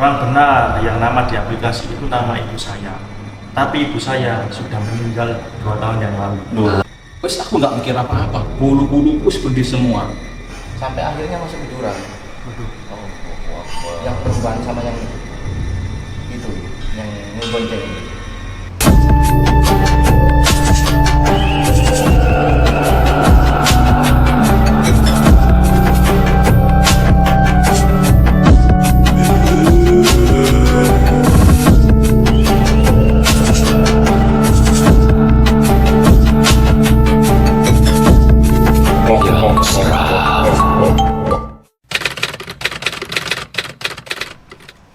Memang benar yang nama di aplikasi itu nama ibu saya. Tapi ibu saya sudah meninggal 2 tahun yang lalu. Wes aku nggak mikir apa-apa, bulu-bulu wes gede semua. Sampai akhirnya masuk ke jurang. Waduh. Yang perempuan sama yang itu, yang ngebonceng ini.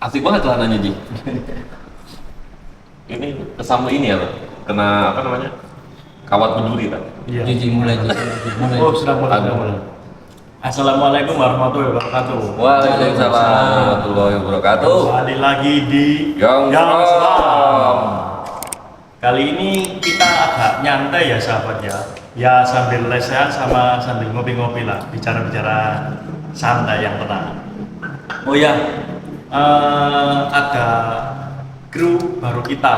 Asik banget celananya Ji. Ini kesambung ini ya, Bang? Kena apa namanya? Kawat berduri kan? Iya. Ji, mulai. Oh, sudah mulai. Assalamualaikum warahmatullahi wabarakatuh. Waalaikumsalam warahmatullahi wabarakatuh. Kembali lagi di Yang Seram. Kali ini kita agak nyantai ya sahabat ya. Ya sambil lesehan sama sambil ngopi-ngopi lah, bicara-bicara santai yang tenang. Oh ya, ada kru baru kita.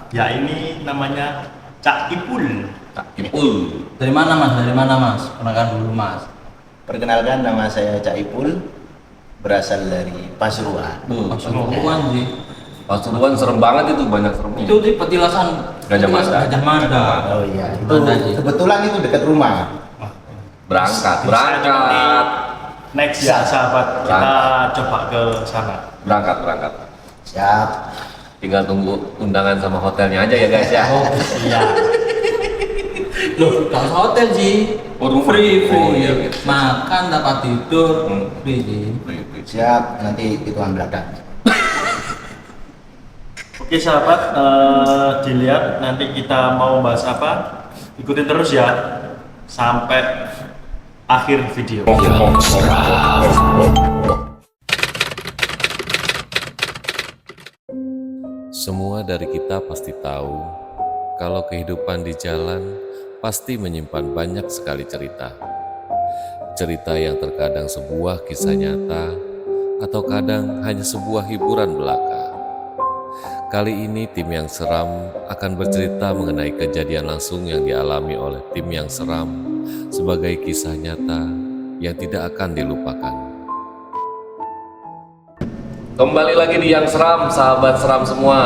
Ya ini namanya Cak Ipul. Cak Ipul. Dari mana mas? Kenalkan dulu mas. Perkenalkan, nama saya Cak Ipul, berasal dari Pasuruan. Pasuruan sih. Pasuruan serem banget itu, banyak seremnya. Itu di petilasan Gajah Mada. Gajah Mada. Oh iya, itu Mada, Ji. kebetulan itu dekat rumah. Berangkat. Next ya sahabat, kita coba ke sana. Berangkat. Siap. Tinggal tunggu undangan sama hotelnya aja ya guys ya. Oh Iya. loh, kalau hotel sih Oh, rumah. free. Oh, iya, gitu. Makan dapat tidur free sih. Siap, nanti hitungan belakang. Oke sahabat, dilihat nanti kita mau bahas apa. Ikutin terus ya sampai akhir video. Semua dari kita pasti tahu kalau kehidupan di jalan pasti menyimpan banyak sekali cerita. Cerita yang terkadang sebuah kisah nyata atau kadang hanya sebuah hiburan belaka. Kali ini tim yang seram akan bercerita mengenai kejadian langsung yang dialami oleh tim yang seram sebagai kisah nyata yang tidak akan dilupakan. Kembali lagi di Yang Seram, sahabat seram semua.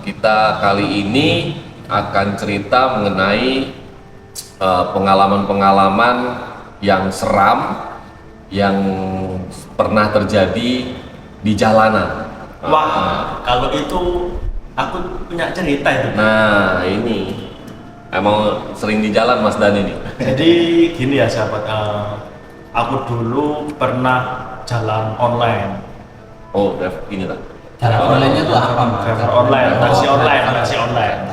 Kita kali ini akan cerita mengenai pengalaman-pengalaman yang seram yang pernah terjadi di jalanan. Wah, kalau itu aku punya cerita itu. Nah, ini emang sering di jalan Mas Dani nih. Jadi gini ya sahabat, aku dulu pernah jalan online. Oh, ini lah. Cara online-nya tuh apa mas? Driver online,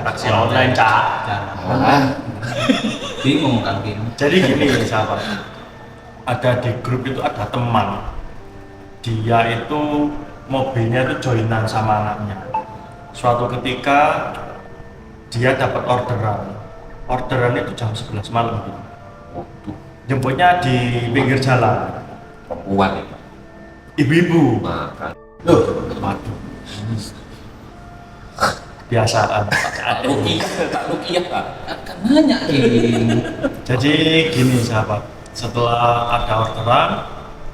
taksi online, Cak. Bingung kan bingung. Jadi gini sahabat, ada di grup itu ada teman, dia itu mobilnya itu joinan sama anaknya. Suatu ketika dia dapat orderan itu jam 11 malam gitu. Waduh, Jemputnya di pinggir jalan, perempuan itu. ibu-ibu. Makan. Loh, waduh. Biasaan. Tak Rukiah, Pak. Kan nanya ini. Jadi gini sahabat, setelah ada orderan,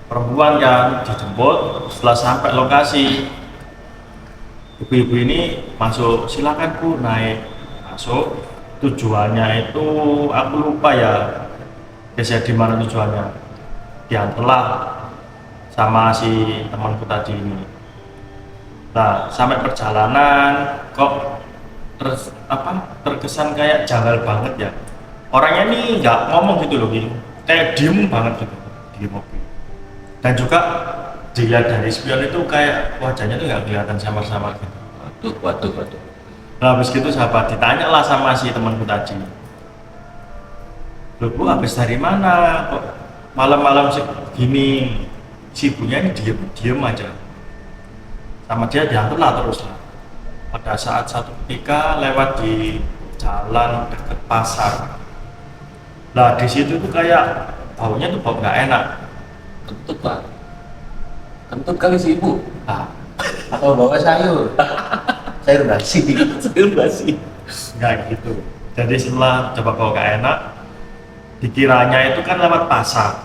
perempuan yang dijemput, setelah sampai lokasi, ibu-ibu ini masuk, silakan Bu naik. Masuk, tujuannya itu aku lupa ya, biasanya di mana tujuannya. Diantarlah sama si temanku tadi ini. Nah, sampai perjalanan kok terkesan kayak janggal banget ya. Orangnya ini nggak ngomong gitu loh, gitu. Kayak diem banget gitu di mobil. Dan juga dilihat dari spion itu kayak wajahnya tuh nggak kelihatan samar-samar gitu. Waduh. Nah, habis gitu sahabat ditanya lah sama si temanku tadi. Loh Bu, habis dari mana kok malam-malam segini? Si ibunya ini diem aja. Sama dia diantar lah terus lah. Pada saat satu ketika lewat di jalan dekat pasar. Nah di situ tuh kayak baunya tuh bau nggak enak. Kentut Pak. Kentut kali si ibu. Nah, aku Oh, bawa sayur. Sayur basi. Sayur basi. Enggak gitu. Jadi setelah coba kok gak enak, dikiranya itu kan lewat pasar.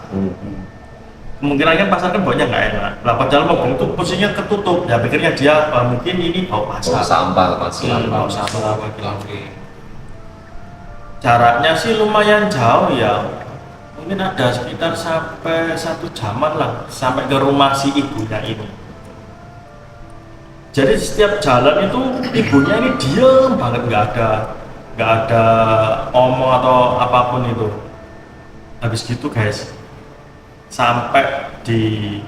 Kemungkinan kan pasar kan banyak nggak enak. Lah padahal mobil itu posisinya ketutup. Ya pikirnya dia mungkin ini bau pasar. Oh, sampah masih. Bau sampah lagi. Jaraknya sih lumayan jauh ya. Mungkin ada sekitar sampai 1 jaman lah sampai ke rumah si ibunya ini. Jadi setiap jalan itu ibunya ini diem banget, nggak ada omong atau apapun itu. Habis gitu guys, sampai di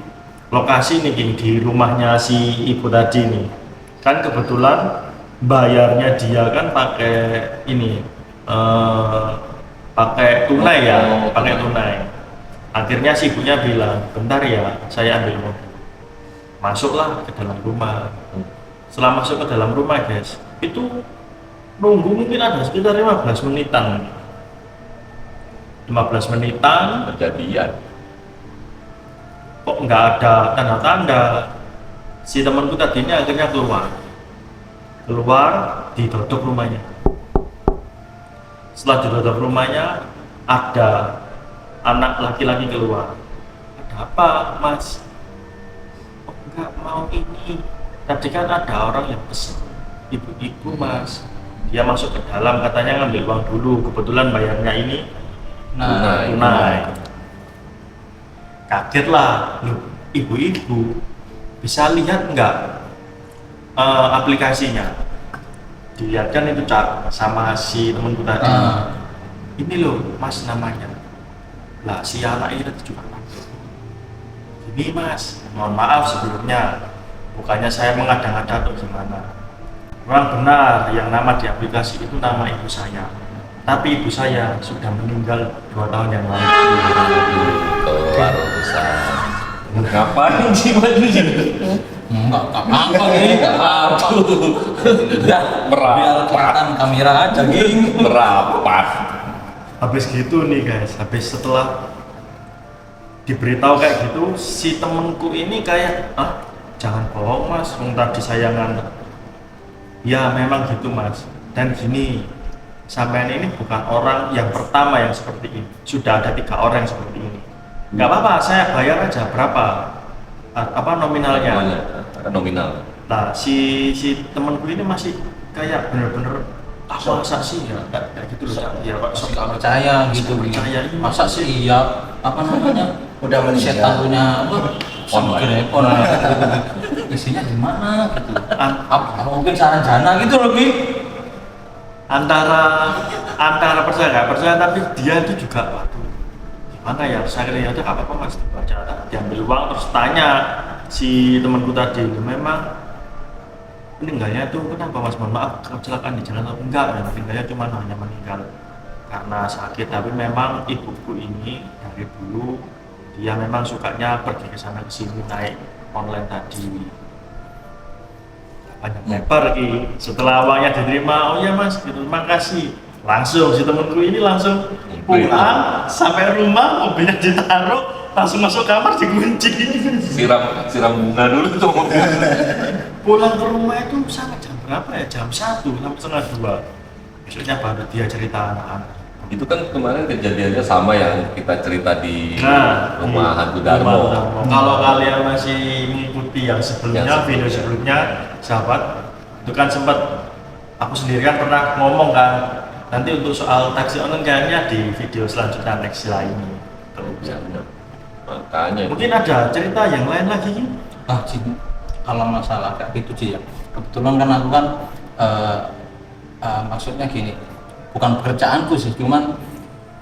lokasi nih King, di rumahnya si ibu tadi nih, kan kebetulan bayarnya dia kan pakai ini pakai tunai ya, pakai tunai. Akhirnya si ibunya bilang, bentar ya, saya ambil mobil. Masuklah ke dalam rumah. Setelah masuk ke dalam rumah guys, itu nunggu mungkin ada sekitar 15 menitan. 15 menitan Kejadian. kok nggak ada tanda-tanda. Si temanku tadi ini akhirnya keluar ditutup rumahnya. Setelah ditutup rumahnya, ada anak laki-laki keluar. Ada apa mas? Kok nggak mau ini? Tadi kan ada orang yang pesen, ibu-ibu mas. Dia masuk ke dalam katanya ngambil uang dulu, kebetulan bayarnya ini tunai. Kaget lah, loh, ibu-ibu bisa lihat nggak aplikasinya? Dilihat kan itu Cak, sama si temanku tadi. Ini loh mas namanya. Lah si anak itu juga ini mas, mohon maaf sebelumnya, bukannya saya mengada-ngada atau gimana. Memang benar yang nama di aplikasi itu nama ibu saya, tapi ibu saya sudah meninggal 2 tahun yang lalu. Keluar urusan. Ngapain sih baju sini? Enggak apa-apa nih. Aduh. Udah, biar kelihatan kamera aja gini. Merapat. Habis gitu nih guys, habis setelah diberitahu kayak gitu, si temenku ini kayak, jangan bohong mas, tadi saya nganter. Ya memang gitu mas, dan gini, sampean ini bukan orang yang pertama yang seperti ini, sudah ada 3 orang yang seperti ini. Nggak apa-apa, saya bayar aja berapa, apa nominalnya. Nominal. Nah si temenku ini masih kayak bener-bener masa sih ya, kayak gitu loh Cak. Ya Pak, Masih nggak percaya gitu. percaya ini Masa sih iya, apa namanya? Udah meninggal. Setan punya apa? Online. Isinya gimana gitu. An- Apa mungkin saran jana gitu loh Ki. antara percaya nggak percaya, tapi dia itu juga waduh gimana ya, saya kira ya udah nggak apa-apa mas, dibaca, diambil uang. Terus tanya si temanku tadi, memang meninggalnya itu kenapa mas, mohon maaf kecelakaan di jalan atau enggak? Ya, meninggalnya cuma hanya meninggal karena sakit, tapi memang ibuku ini dari dulu dia memang sukanya pergi ke sana ke sini naik online tadi. Banyak lebar Ki. Setelah uangnya diterima, oh ya mas, gitu, terima kasih. Langsung si temenku ini langsung pulang sampai rumah, mobilnya ditaruh, langsung masuk kamar dikunci. Siram bunga dulu tuh mobil. Pulang ke rumah itu sampai jam berapa ya? Jam 1 sampai setengah 2. Besoknya baru dia cerita anak-anak. Itu kan kemarin kejadiannya sama yang kita cerita di rumah hantu Rumah Darmo. Darmo. Kalau kalian masih mengikuti yang sebelumnya, video sebelumnya, sahabat, itu kan sempat aku sendiri kan pernah ngomong kan, nanti untuk soal taksi online kayaknya di video selanjutnya next ini. Ya, makanya Mungkin ada cerita yang lain lagi. Cing, kalau masalah kayak gitu Ci ya. Kebetulan kan aku kan maksudnya gini, bukan pekerjaanku sih, cuman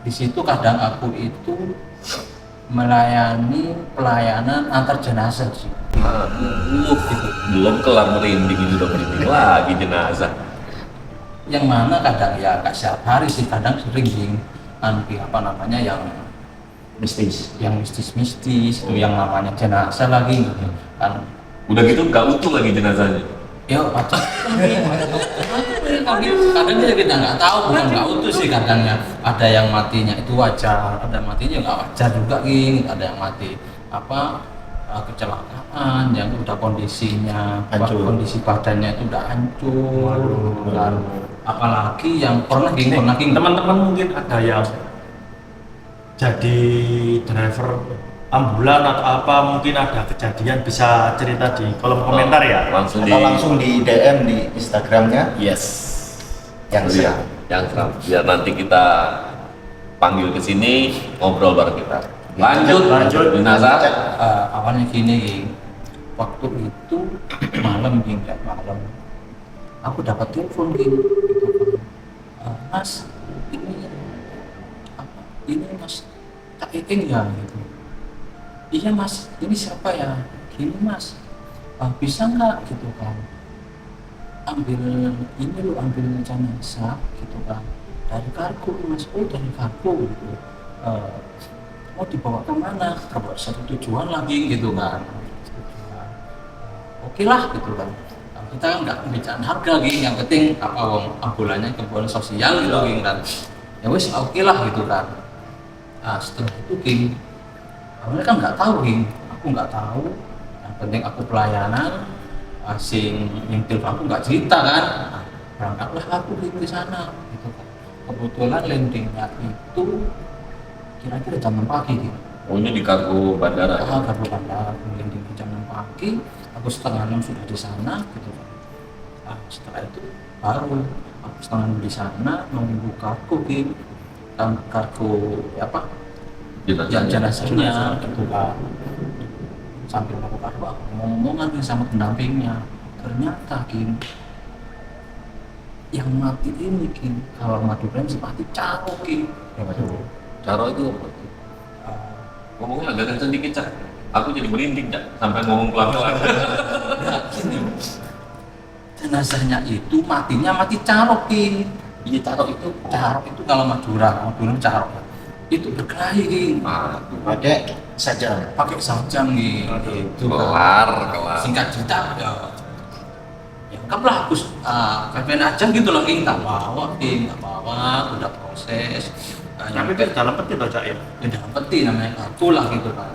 di situ kadang aku itu melayani pelayanan antar jenazah sih. gitu. Belum kelar merinding itu udah merinding lagi jenazah. Yang mana kadang ya gak setiap hari sih, kadang sering di apa namanya yang Mistis. mistis-mistis itu yang namanya jenazah lagi gitu kan. Udah gitu nggak utuh lagi jenazahnya. Ya macam kadang kita nggak tahu, bukan nggak utuh sih, kadangnya ada yang matinya itu wajar, ada matinya nggak wajar juga gini, ada yang mati apa kecelakaan yang udah kondisinya Hancur. kondisi badannya itu udah hancur. Waduh. Dan apalagi yang pernah Teman-teman mungkin ada yang jadi driver ambulan atau apa, mungkin ada kejadian, bisa cerita di kolom komentar ya. Langsung Atau langsung di DM di Instagramnya Yes. yang Iya, seram. yang seram. Biar nanti kita panggil ke sini ngobrol bareng kita. Lanjut. Dinasa. Awalnya gini, waktu itu malam aku dapat telepon gitu kan. Mas, ini Mas Cak Iking ya gitu. Iya Mas, ini siapa ya? Gini Mas, bisa nggak gitu kan? Ambil jenazah gitu kan dari kargo Mas. Oh dari kargo gitu. Mau dibawa kemana? Terbawa satu tujuan lagi gitu kan. Oke lah gitu kan. Kita kan nggak pembicaraan harga gitu, yang penting apa wong ambulannya kebutuhan sosial gitu kan. Ya wes oke lah gitu kan. Nah setelah itu gini, awalnya kan nggak tahu gini, aku nggak tahu. Yang penting aku pelayanan, asing nyentil aku nggak cerita kan. Nah, berangkatlah aku di sana gitu kan. Kebetulan landingnya itu kira-kira jam 6 pagi gitu. Oh, ini di kargo bandara ya? Kargo bandara, landing jam 6 pagi, aku setengah 6 sudah di sana gitu kan. Nah, setelah itu baru aku setengah 6 di sana nunggu kargo gitu. Dan kargo apa? Jenazahnya gitu kan. Sambil nunggu kargo aku ngomong-ngomongan sama pendampingnya. Ternyata gini, yang mati ini gini, kalau mati brand mati caro gini. Caro itu ngomongnya agak kenceng dikit, Cak. Aku jadi merinding, Cak, sampai ngomong pelan-pelan. Nah, gini, jenazahnya itu matinya mati carok gini. Iya carok itu kalau Madura carok itu berkelahi gini. Pakai saja. Pakai sajam gitu. Kelar. Singkat cerita ya anggaplah aku kalian aja gitu loh gini, nggak bawa, udah proses. Tapi itu dalam peti loh Cak ya. Dalam peti namanya kartu lah gitu kan.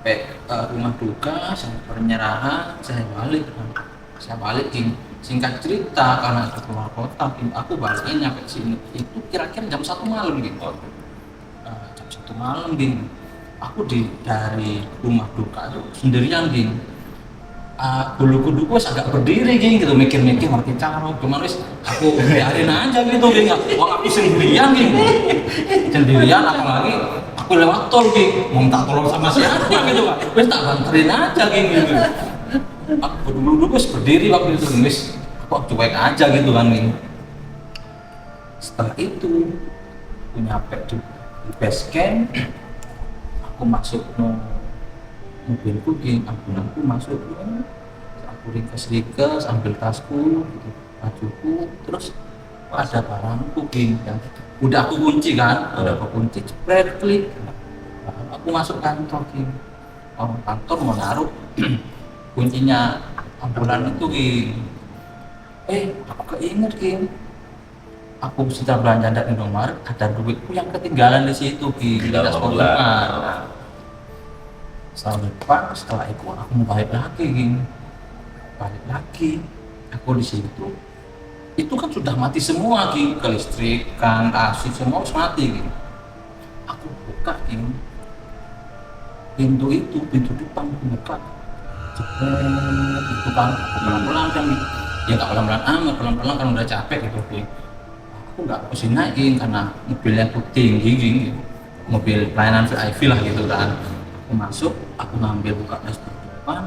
Sampai rumah duka, saya penyerahan, saya balik gini. Singkat cerita karena aku keluar kota, aku baliknya nyampe sini itu kira-kira jam 1 malam gitu. Jam 1 malam gini. Aku dari rumah duka itu sendirian gini. Bulu kuduku agak berdiri gini gitu, mikir-mikir ngerti cara, cuman wis aku biarin aja gitu gini. Wah aku sendirian gini. Sendirian apalagi aku lewat tol gini, mau minta tolong sama siapa gitu kan. Wis tak banterin aja gini gitu. Aku dulu berdiri waktu itu wis aku cuek aja gitu kan gini. Setelah itu aku nyampe di base camp, aku masuk mobilku gini, ambulanku masuk aku ringkas ambil tasku gitu, bajuku, terus ada barangku gini yang udah aku kunci kan, udah aku kunci, jepret klik, aku masuk kantor gini, orang kantor mau naruh kuncinya ambulan itu gini, aku keinget gini, aku sudah belanja di Indomaret, ada duitku yang ketinggalan di situ gini, di tas konsumen. Setelah itu aku mau balik lagi aku di situ itu kan sudah mati semua gini, kelistrikan, AC semua harus mati gini. Aku buka gini pintu depan buka jebret itu kan pelan-pelan kan ya nggak pelan-pelan amat, pelan-pelan kan udah capek gitu gini. Aku nggak pusing naikin karena mobilnya tuh tinggi gini, mobil pelayanan VIP lah gitu kan. Aku masuk, aku ngambil buka dashboard depan,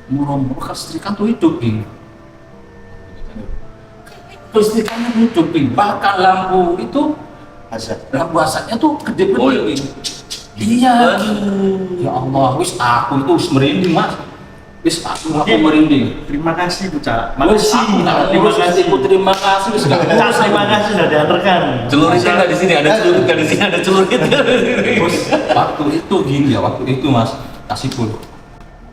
murah-murah kelistrikan tuh hidup gini. Kelistrikannya hidup gini, bahkan lampu itu, lampu asapnya tuh gede-gede gini. Iya, ya Allah, wis aku itu merinding mas. Wis aku merinding. Terima kasih Bu Cak. Terima kasih. Terima kasih. Terima kasih sudah diantarkan. Celuritnya nggak di sini, ada celurit nggak di sini, ada celurit. Terus waktu itu gini ya, waktu itu mas kasih bulu.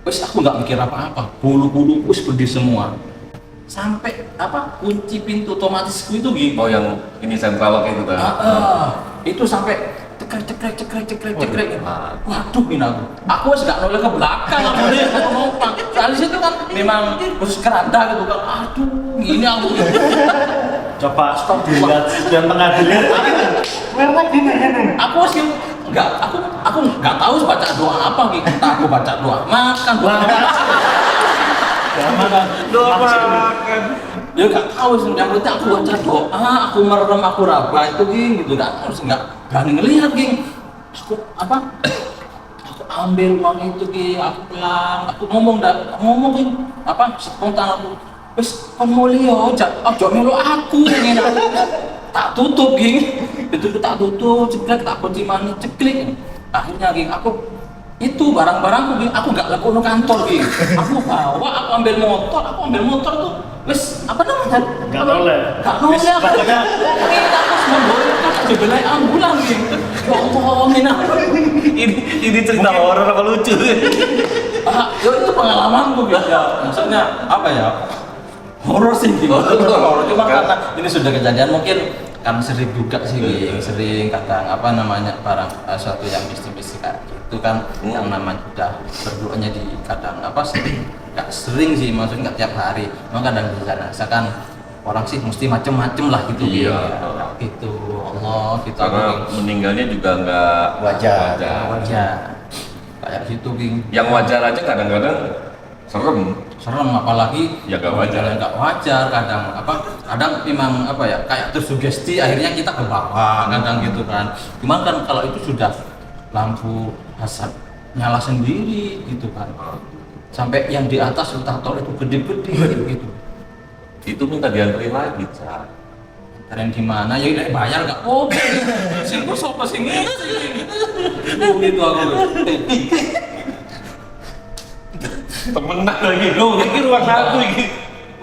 Wes aku nggak mikir apa-apa, bulu-bulu wes berdiri semua. Sampai kunci pintu otomatisku itu gini. Oh yang ini sentral lock itu kan? Itu sampai cekrek. Waduh, ini aku wes gak noleh ke belakang, aku lihat aku numpang. Soalnya situ kan memang khusus keranda gitu kan. Aduh, ini aku. Coba stop dilihat dan pengadilan. Merah gini. Aku sih aku nggak tahu baca doa apa gitu. Entah aku baca doa makan, doa makan. Dia nggak tahu sih, yang penting aku baca doa, aku merem, aku raba itu gitu, nggak berani ngelihat aku ambil uang itu aku pulang, aku ngomong spontan aku, wes pemulio, ojo melu aku tak tutup itu tak tutup, ceklek tak kunci mana ceklik, akhirnya aku itu barang-barangku aku nggak lakukan kantor aku bawa, aku ambil motor tuh wes apa namanya Nggak noleh aku semua kan dibelai ambulan Ini cerita horor apa lucu? itu pengalamanku ya, maksudnya apa ya, horor sih horor cuma karena ini sudah kejadian mungkin karena sering juga sih sering kadang barang suatu yang misteri kayak gitu kan yang namanya udah berdoanya di kadang nggak sering sih, maksudnya nggak tiap hari, memang kadang bisa rasakan orang sih mesti macem-macem lah gitu Iya. gitu Allah gitu Karena meninggalnya juga nggak Wajar. kayak gitu Yang wajar aja kadang-kadang serem apalagi Ya, nggak wajar. nggak wajar kadang memang kayak tersugesti akhirnya kita ke bawah kadang gitu kan, cuman kan kalau itu sudah lampu asap nyala sendiri gitu kan sampai yang di atas rotator itu gede-gede gitu itu minta dianterin lagi, Cak. keren gimana ya udah bayar nggak sing ku sopo sing gitu aku Temenan lagi, ini ruang satu ini.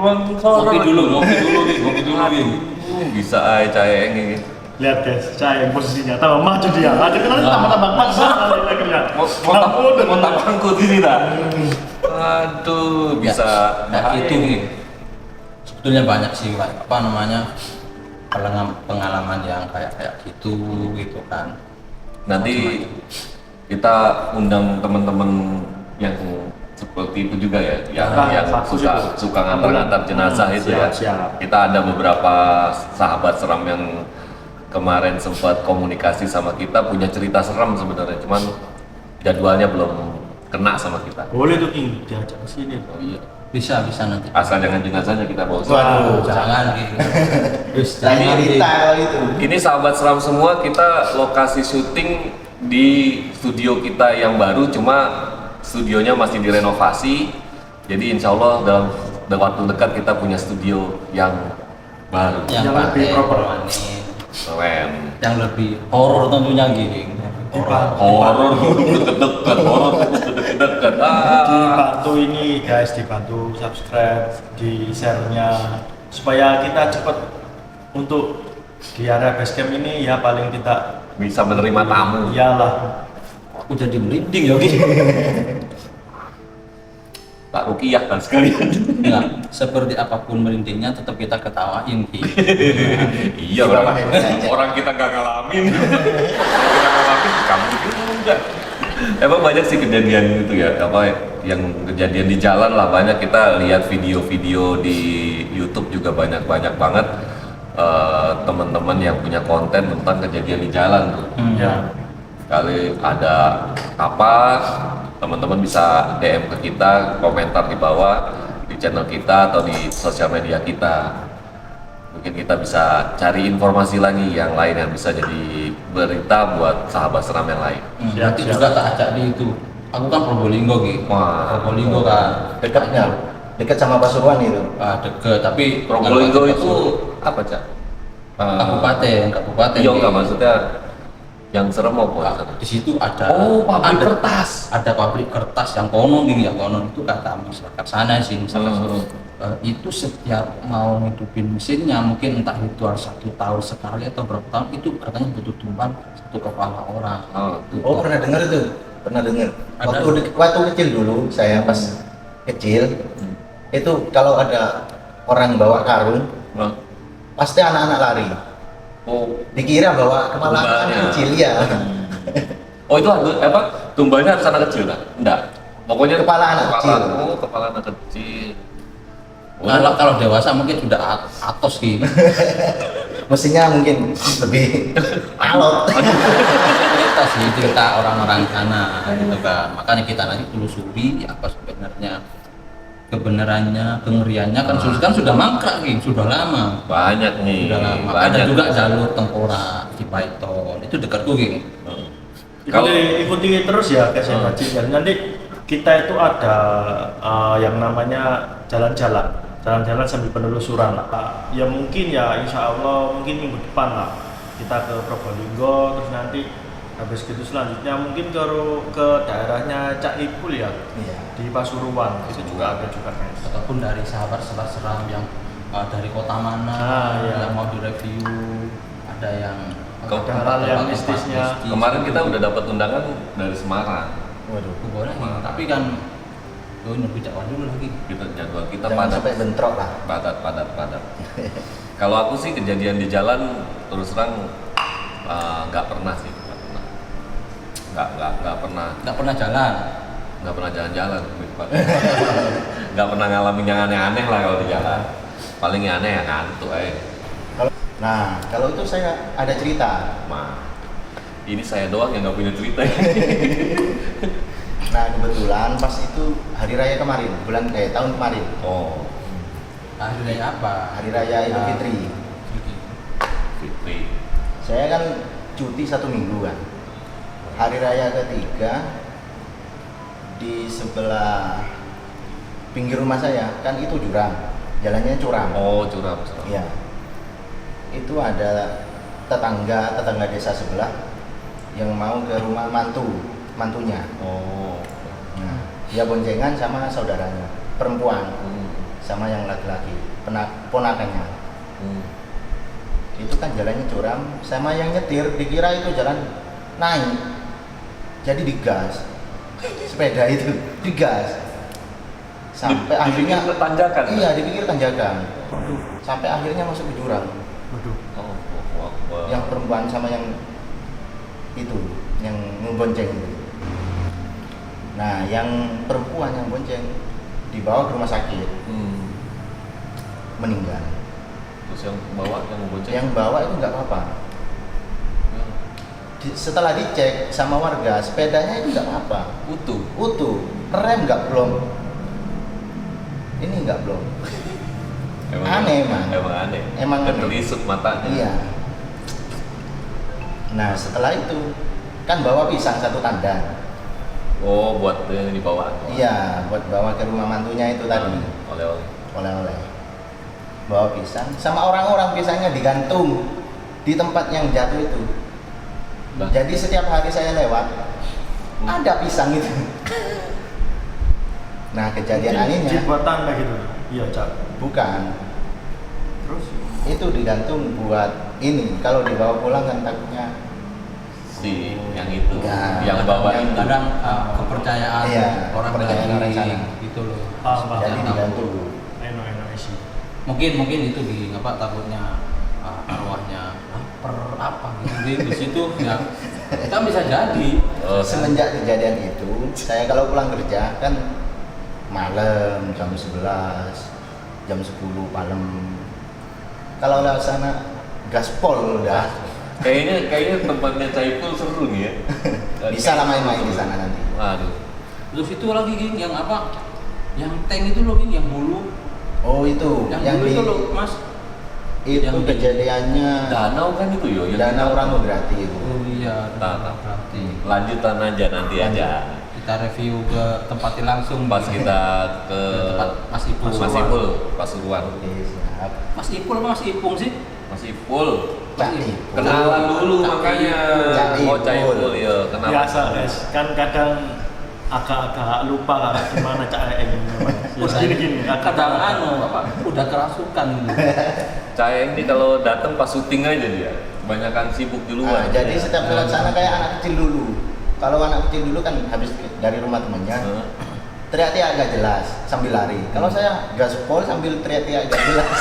Ruang ngopi dulu Bisa aja ini. Lihat guys, saya posisinya tambah maju dia. Maju kan tambah paksa akhirnya. Mau tabangku di sini dah. Aduh, bisa nah itu sebetulnya banyak sih pengalaman yang kayak gitu kan. Nanti kita undang teman-teman yang seperti itu juga ya, yang suka ngantar-ngantar jenazah itu ya. Siap. Kita ada beberapa sahabat seram yang kemarin sempat komunikasi sama kita, punya cerita seram sebenarnya, cuman jadwalnya belum kena sama kita. Boleh tuh King, diajak ke sini. Oh iya. Bisa nanti. Asal jangan jenazahnya kita bawa. Waduh, Jangan gitu. Terus Jangan cerita kalau itu. Ini sahabat seram semua, kita lokasi syuting di studio kita yang baru, cuma studionya masih direnovasi. Jadi insya Allah dalam waktu dekat kita punya studio yang baru, yang lebih proper. keren. yang lebih horor tentunya Horor deket-deket. Dibantu ini guys, dibantu subscribe, di share-nya supaya kita cepat untuk di area basecamp ini ya, paling tidak Bisa menerima tamu. iyalah. aku jadi merinding ya Pak Rukiah kan sekalian. Nah, seperti apapun merindingnya tetap kita ketawain Iya, orang kita nggak ngalamin. Kita ngalamin, kamu juga. Emang banyak sih kejadian gitu ya, yang kejadian di jalan lah, banyak kita lihat video-video di YouTube juga banyak banget teman-teman yang punya konten tentang kejadian di jalan tuh. Ya. Kali ada apa, teman-teman bisa DM ke kita, komentar di bawah di channel kita atau di sosial media kita. Mungkin kita bisa cari informasi lagi yang lain yang bisa jadi berita buat sahabat seram yang lain. Nanti juga tak ajak di itu. Aku kan Probolinggo Wah. Probolinggo kan Dekat sama Pasuruan itu. deket, tapi Probolinggo itu apa, Cak? kabupaten. Iya, enggak, maksudnya yang serem apa? Di situ ada pabrik ada kertas. Ada pabrik kertas yang konon itu kata masyarakat sana sih itu setiap mau ngidupin mesinnya mungkin entah itu harus 1 tahun sekali atau berapa tahun itu katanya butuh tumbang 1 kepala orang. Oh, pernah dengar itu? Pernah dengar. Ada. Waktu kecil dulu, saya pas kecil itu kalau ada orang bawa karung, pasti anak-anak lari. Oh, Dikira bawa kepala anak Tumbangnya. kecil ya. Oh itu apa? Tumbalnya harus anak kecil kan? Enggak. Pokoknya Kepala anak kecil. Oh, kepala anak kecil. Oh. Kalau dewasa mungkin sudah atos gitu. Mestinya mungkin lebih alot. Cerita sih, cerita orang-orang sana gitu kan. Makanya kita nanti telusuri apa sebenarnya kebenarannya, kengeriannya kan sudah mangkrak nih, sudah lama. Banyak nih. Sudah lama. Banyak. Ada juga jalur tengkorak di Python. Itu dekat gue gini. Ikuti terus ya guys ya. Jadi nanti kita itu ada yang namanya jalan-jalan sambil penelusuran lah. Ya mungkin ya insya Allah mungkin minggu depan lah kita ke Probolinggo, terus nanti habis gitu selanjutnya mungkin ke daerahnya Cak Ipul ya, Iya. di Pasuruan itu juga ada juga guys. Ataupun dari sahabat seram yang dari kota mana iya. yang mau direview, ada yang Ada hal yang mistisnya. Kemarin kita udah dapat undangan dari Semarang. Waduh. boleh nih, tapi kan lebih jauh dulu lagi. Jadwal kita Jangan padat. sampai bentrok lah. Padat. Kalau aku sih kejadian di jalan terus terang nggak pernah sih, nggak pernah Nggak pernah jalan. nggak pernah jalan-jalan. Nggak pernah ngalamin yang aneh-aneh lah kalau di jalan. Paling yang aneh ya ngantuk Nah, kalau itu saya ada cerita. Ini saya doang yang nggak punya cerita. Nah, kebetulan pas itu hari raya kemarin, tahun kemarin. Oh, Hari raya apa? Hari raya Idul Fitri. Fitri. Saya kan cuti 1 minggu kan. Hari raya ketiga di sebelah pinggir rumah saya kan itu jurang, jalannya curam. Oh, curam. Iya. Itu ada tetangga desa sebelah yang mau ke rumah mantunya. Oh. Nah, dia boncengan sama saudaranya, perempuan sama yang laki-laki, ponakannya. Itu kan jalannya curam, sama yang nyetir dikira itu jalan naik, jadi digas sepeda itu, digas sampai akhirnya Dipikir tanjakan. iya dipikir tanjakan, sampai akhirnya masuk ke jurang. Waduh. Oh. Yang perempuan sama yang itu yang membonceng itu. Nah, yang perempuan yang bonceng dibawa ke rumah sakit, meninggal. Terus yang bawa yang membonceng. Yang bawa itu nggak apa-apa. Setelah dicek sama warga, sepedanya itu nggak apa-apa, utuh, rem nggak blong, ini nggak blong. Aneh emang. Emang aneh. Terlisut matanya. Iya. Nah, setelah itu kan bawa pisang 1 tandan. Oh, buat yang dibawa. Iya, buat bawa ke rumah mantunya itu tadi. Oleh-oleh. Bawa pisang sama orang-orang, pisangnya digantung di tempat yang jatuh itu. Jadi setiap hari saya lewat ada pisang itu. Nah, kejadian anehnya Dibuat tanda gitu. Iya, Cak. bukan. Terus Itu digantung buat ini. Kalau dibawa pulang kan takutnya yang itu, Ya, yang bawa Yang itu. kadang kepercayaan Iya, orang kepercayaan dari orang sana. gitu loh. Paham. jadi digantung. enak isi. Mungkin itu di apa takutnya arwahnya apa gitu di situ ya. Kan bisa jadi. Semenjak kejadian itu, saya kalau pulang kerja kan malam jam 11, jam 10 malam. Kalau lewat sana gaspol udah. Kayaknya tempatnya Caipul seru nih ya. Bisa lah main-main di sana nanti. Waduh. Terus itu lagi Ging, yang apa? Yang tank itu loh Ging, yang bulu. Oh itu, Yang bulu itu loh Mas. itu yang di- kejadiannya Danau kan itu yo. yang Danau kita- Ranograti itu. Oh iya, Nah, berarti. Lanjutan aja nanti aja. Kita review ke tempatnya langsung Pas kita ke tempat Mas Ipul. Mas Ipul, Pasuruan. Oke, siap. Mas Ipul apa Mas Ipung sih? Mas Ipul. Cak Ipul. Kenalan dulu Cak makanya. Cak Oh, Cak Ipul. Ipul ya, kenalan. Biasa guys, kan kadang agak lupa lah gimana Cak ini memang. Terus gini kadang apa? Udah kerasukan gitu. Cak ini kalau datang pas syuting aja dia. Kebanyakan sibuk di luar. Nah, jadi setiap lewat sana kayak anak kecil dulu. Kalau anak kecil dulu kan habis dari rumah temannya, Heeh. teriak-teriak agak jelas sambil lari. Kalau saya gaspol sambil teriak-teriak agak jelas.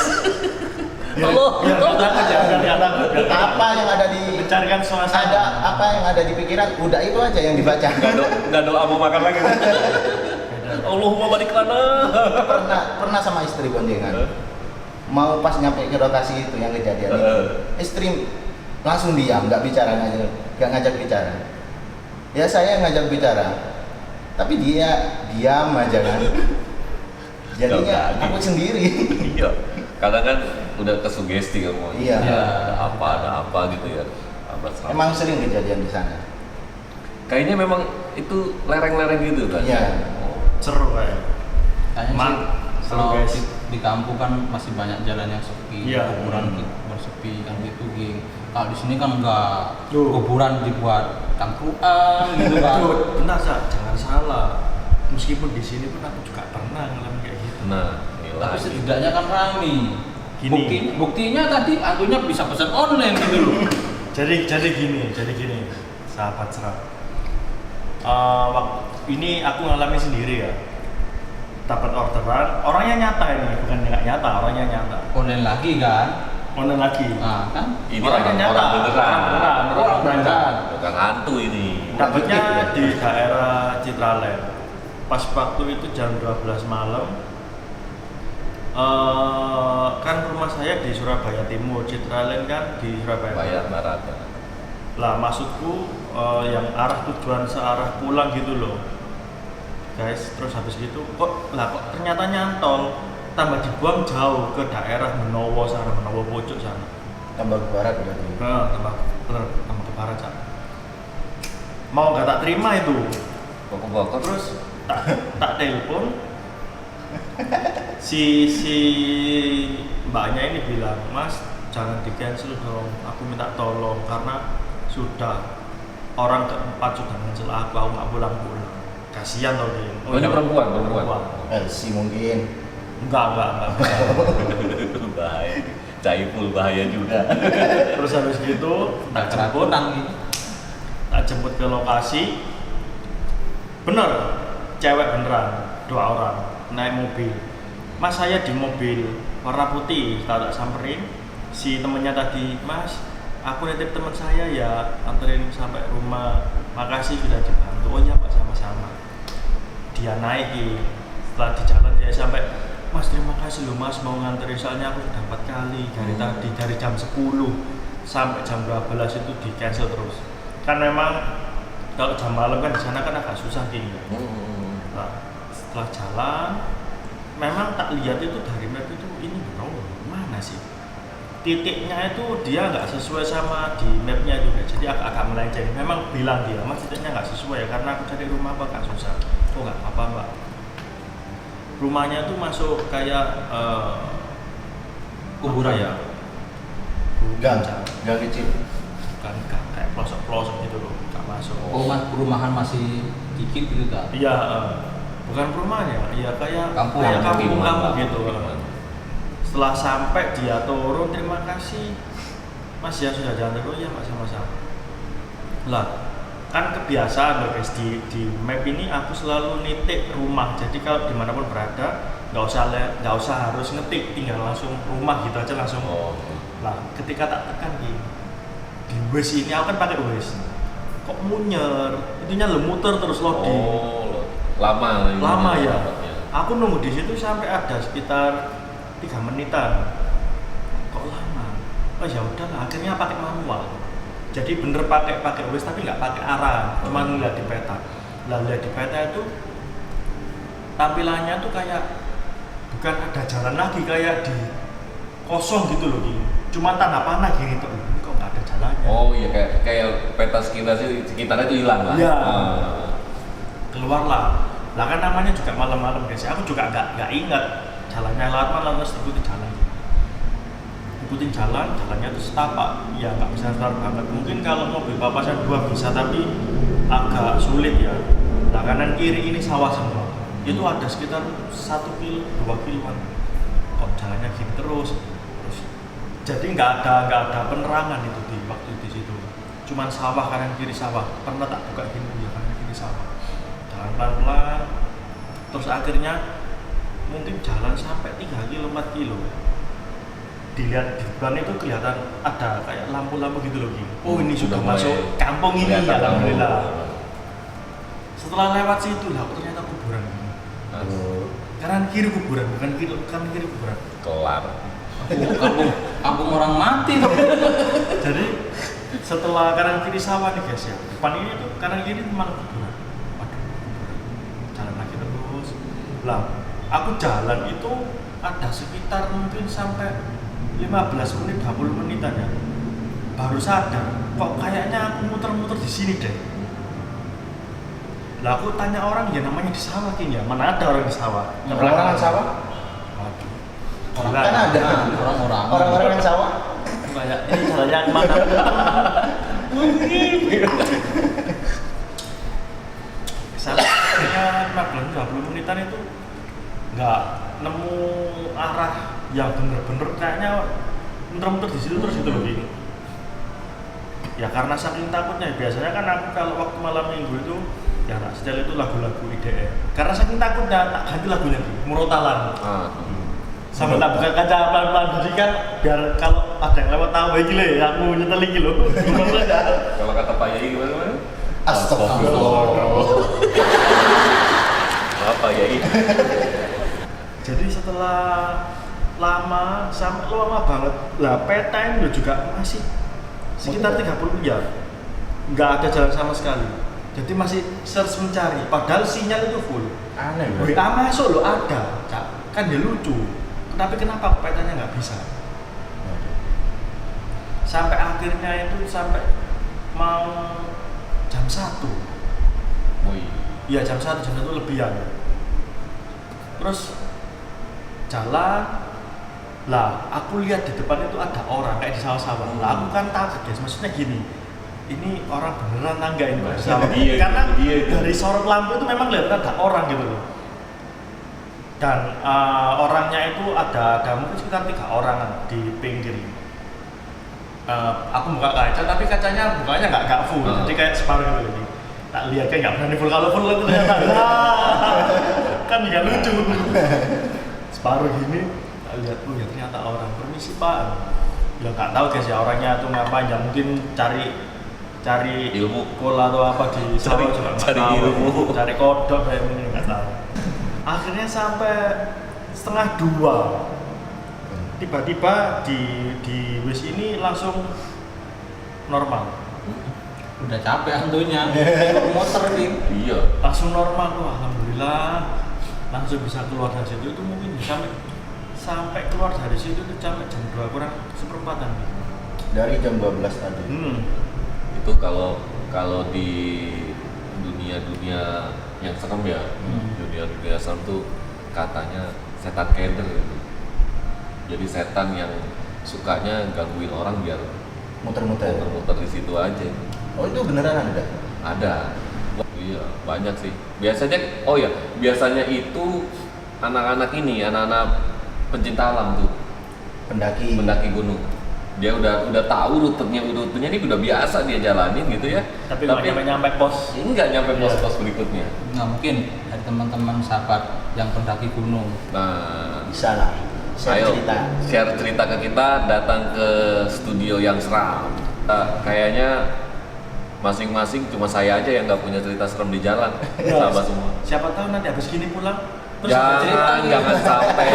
Biar nggak takut ya, biar nggak takut. Apa yang ada di Mencarikan suasana. ada apa yang ada di pikiran, udah itu aja yang dibaca. Nggak doa mau makan lagi. Allahumma barik lana. pernah sama istri boncengan. Mau pas nyampe ke lokasi itu yang kejadian itu, istri langsung diam, nggak ngajak bicara. Ya saya ngajak bicara, tapi dia diam aja kan. Jadinya Nggak aku sendiri. Iya. Kadang kan udah kesugesti kamu. Iya. Ada apa gitu ya. Emang sering kejadian di sana. Kayaknya memang itu lereng-lereng gitu kan. Iya. Seru kayak. Kayaknya Man, sih seru kalau guys. di kampung kan masih banyak jalan yang sepi, Iya. kuburan sepi kan gitu geng. Kalau di sini kan enggak, Tuh. kuburan dibuat cangkruan gitu kan. Betul, benar Sa, jangan salah. Meskipun di sini pun aku juga pernah ngalamin kayak gitu. Nah, inilah. Tapi setidaknya kan rame. Gini. Buktinya tadi antunya bisa pesan online gitu loh. Jadi gini, sahabat seram. Waktu ini aku ngalami sendiri ya. Dapat orderan, orangnya nyata ini, bukan nggak nyata, orangnya nyata. Online lagi kan. Online lagi. Nah, kan Ini Orangnya nyata. orang beneran. Orang beneran. Bukan hantu ini. Dapatnya di daerah Citraland. Pas waktu itu jam 12 malam. Kan rumah saya di Surabaya Timur, Citraland kan di Surabaya. Bayar Barat. Lah maksudku yang arah tujuan searah pulang gitu loh. Guys, terus habis gitu kok ternyata nyantol, tambah dibuang jauh ke daerah Menowo sana, Menowo pojok sana. Tambah ke barat berarti. Tambah ke barat sana. Mau nggak tak terima itu. Pokok-pokok Terus tak telepon. si mbaknya ini bilang, "Mas, jangan di cancel dong. Aku minta tolong karena sudah orang keempat sudah cancel aku nggak pulang-pulang. Kasihan tau dia." Oh, ini perempuan. Si mungkin. Enggak. Bahaya. Caipul bahaya juga. Terus habis gitu tak jemput, gitu. tak jemput ke lokasi. Bener, cewek beneran, 2 orang naik mobil. Mas, saya di mobil warna putih, tak samperin. Si temennya tadi, "Mas, aku nitip teman saya ya, anterin sampai rumah. Makasih sudah dibantu." "Oh iya Pak, sama-sama." Dia naiki, setelah di jalan dia sampai, "Mas, terima kasih loh Mas mau nganterin, soalnya aku sudah 4 kali dari tadi, dari jam 10 sampai jam 12 itu di cancel terus." Kan memang kalau jam malam kan di sana kan agak susah gini. Nah, setelah jalan, memang tak lihat itu dari map itu ini bro, mana sih? Titiknya itu dia nggak sesuai sama di mapnya juga, jadi agak melenceng. Memang bilang dia, "Mas, titiknya nggak sesuai karena aku cari rumah apa agak susah." "Oh nggak apa Mbak." Rumahnya tuh masuk kayak Kuburan ya? Gang kecil. Kan kayak pelosok-pelosok gitu loh, nggak masuk. Oh, perumahan masih dikit gitu kan. Iya, bukan perumahannya, iya kayak Kampung. kayak kampung Pemukiman. gitu. Setelah sampai dia turun, "Terima kasih Mas ya sudah jalan." "Oh iya Pak, sama-sama." Lah, kan kebiasaan loh guys di map ini aku selalu nitik rumah. Jadi kalau dimanapun berada, nggak usah harus ngetik, tinggal langsung rumah gitu aja langsung. Oh. Lah, ketika tak tekan di Waze ini, aku kan pakai Waze. Kok munyer, itunya muter terus loading. Oh, lama Ya. dapatnya. Aku nunggu di situ sampai ada sekitar 3 menitan. Kok lama? Oh ya udahlah, akhirnya pakai manual. Jadi bener pakai Waze tapi nggak pakai arah, cuma ngeliat di peta. Lah lihat di peta itu tampilannya tuh kayak bukan ada jalan lagi, kayak di kosong gitu loh gini. Cuma tanah panah gini tuh. Ini kok nggak ada jalannya. Oh iya, kayak peta sekitarnya itu hilang lah. Iya. Keluarlah. Lah kan namanya juga malam-malam guys. Aku juga nggak ingat jalannya lewat mana, terus ikutin jalan. Jalannya tuh setapak. Ya nggak bisa setapak banget. Mungkin kalau mobil papasan 2 bisa, tapi agak sulit ya. Nah kanan kiri ini sawah semua. Itu ada sekitar 1 kilo, 2 kiloan. Kok jalannya gini terus. Jadi nggak ada penerangan itu di waktu di situ. Cuman sawah kanan kiri sawah. Pernah tak buka gini ya, kanan kiri sawah. Jalan pelan-pelan. Terus akhirnya mungkin jalan sampai 3 kilo 4 kilo. dilihat di depan itu kelihatan ada kayak lampu-lampu gitu loh Ki. Oh ini sudah Udah mulai masuk kampung ini, kelihatan alhamdulillah. lampu. Setelah lewat situ lah, kok ternyata kuburan. Kanan kiri kuburan, bukan kanan kiri kuburan. Kelar. Kampung orang mati. Jadi setelah kanan kiri sawah nih guys ya, depan ini tuh kanan kiri memang kuburan. Waduh, kuburan. Jalan lagi terus. Lah, aku jalan itu ada sekitar mungkin sampai 15 menit, 20 menitan ya. Baru sadar, kok kayaknya aku muter-muter di sini deh. Lah aku tanya orang, ya namanya di sawah kayaknya. Mana ada orang di sawah? Orang-orang sawah? Waduh. Orang Gila. Kan ada. Orang-orang yang sawah. Kayak ini jalannya kemana? Sampai 15-20 menitan itu nggak nemu arah yang bener-bener kayaknya muter-muter di situ terus gitu loh Ki. Ya karena saking takutnya, biasanya kan aku kalau waktu malam minggu itu ya tak setel itu lagu-lagu IDM. Karena saking takutnya tak ganti lagunya Ki, Murotalan. Sampai tak buka kaca pelan-pelan, jadi kan biar kalau ada yang lewat tahu iki lho, aku nyetel iki lho. Kalau kata Pak Yai gimana? Astagfirullah. Apa Yai? Jadi setelah lama, sampai lama banget, lah peta ini juga masih sekitar 30 ya, nggak ada jalan sama sekali. Jadi masih search mencari, padahal sinyal itu full. Aneh WA masuk loh ada, kan dia lucu. Tapi kenapa petanya nggak bisa? Sampai akhirnya itu sampai mau jam 1. Woi. Iya jam 1 lebihan. Terus jalan, lah aku lihat di depan itu ada orang kayak di sawah-sawah. Lah aku kan takut guys, maksudnya gini, ini orang beneran tangga ini Pak, di sawah. Iya, Karena iya, itu. dari sorot lampu itu memang kelihatan ada orang gitu loh. Dan orangnya itu ada mungkin sekitar 3 orang di pinggir. Aku buka kaca, tapi kacanya bukanya nggak full, jadi kayak separuh gitu loh. Tak lihat kayak nggak berani full, kalau full itu ternyata kan nggak lucu. Separuh gini, tak lihat ya ternyata orang. Permisi Pak. Ya nggak tahu guys ya orangnya tuh ngapain, ya mungkin cari Ilmu. kol atau apa di sawah juga nggak cari tahu. ilmu. Cari kodok kayak ini nggak tahu. Akhirnya sampai 1:30 tiba-tiba di WIS ini langsung normal, Udah capek hantunya. Motor nih. Iya. langsung normal tuh alhamdulillah, langsung bisa keluar dari situ. Itu mungkin sampai keluar dari situ itu sampai jam 2 kurang seperempatan. Dari jam 12 tadi. Itu kalau di dunia yang serem ya, dunia serem tuh katanya setan keder gitu. Jadi setan yang sukanya gangguin orang biar Muter-muter. muter-muter di situ aja. Oh itu beneran ada? Ada. Iya, banyak sih. Biasanya itu anak-anak pencinta alam tuh, Pendaki. gunung. Dia udah tahu rutenya ini udah biasa dia jalanin gitu ya. Tapi nggak nyampe pos. Ini nggak nyampe pos-pos berikutnya. Nggak mungkin ada teman-teman sahabat yang pendaki gunung. Nah, Bisa lah. Share ayo cerita. share cerita ke kita, datang ke studio yang seram. Kayaknya masing-masing cuma saya aja yang nggak punya cerita serem di jalan. Sahabat semua. Siapa tahu nanti habis gini pulang terus ada Jangan sampai.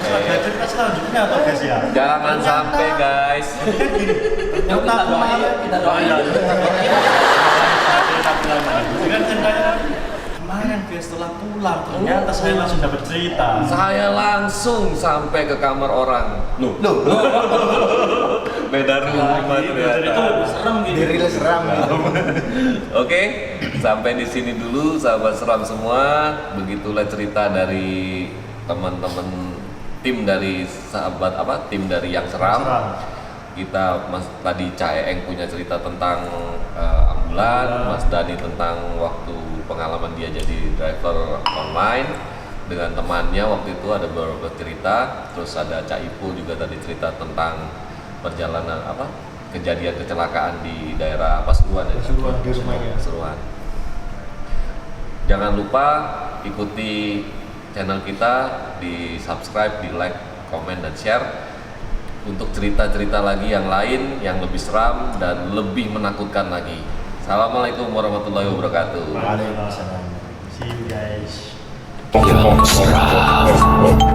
ada cerita selanjutnya atau guys ya? Jangan sampai guys. Yuk kita doain, kita doain. Dengan ceritanya kemarin guys setelah pulang ternyata saya langsung dapat cerita. Saya langsung sampai ke kamar orang. Loh. Beda rumah Jadi itu ternyata. serem gitu. Dirilis seram gitu. Oke, sampai di sini dulu sahabat seram semua. Begitulah cerita dari teman-teman tim dari tim dari yang seram. Kita tadi Caeng punya cerita tentang ambulan, Mas Dani tentang waktu pengalaman dia jadi driver online dengan temannya waktu itu ada beberapa cerita. Terus ada Cak Ipul juga tadi cerita tentang perjalanan kejadian kecelakaan di daerah Pasuruan ya. Pasuruan, di rumahnya. Pasuruan. Jangan lupa ikuti channel kita, di subscribe, di like, komen, dan share untuk cerita-cerita lagi yang lain yang lebih seram dan lebih menakutkan lagi. Assalamualaikum warahmatullahi wabarakatuh. Waalaikumsalam. See you guys. Monster.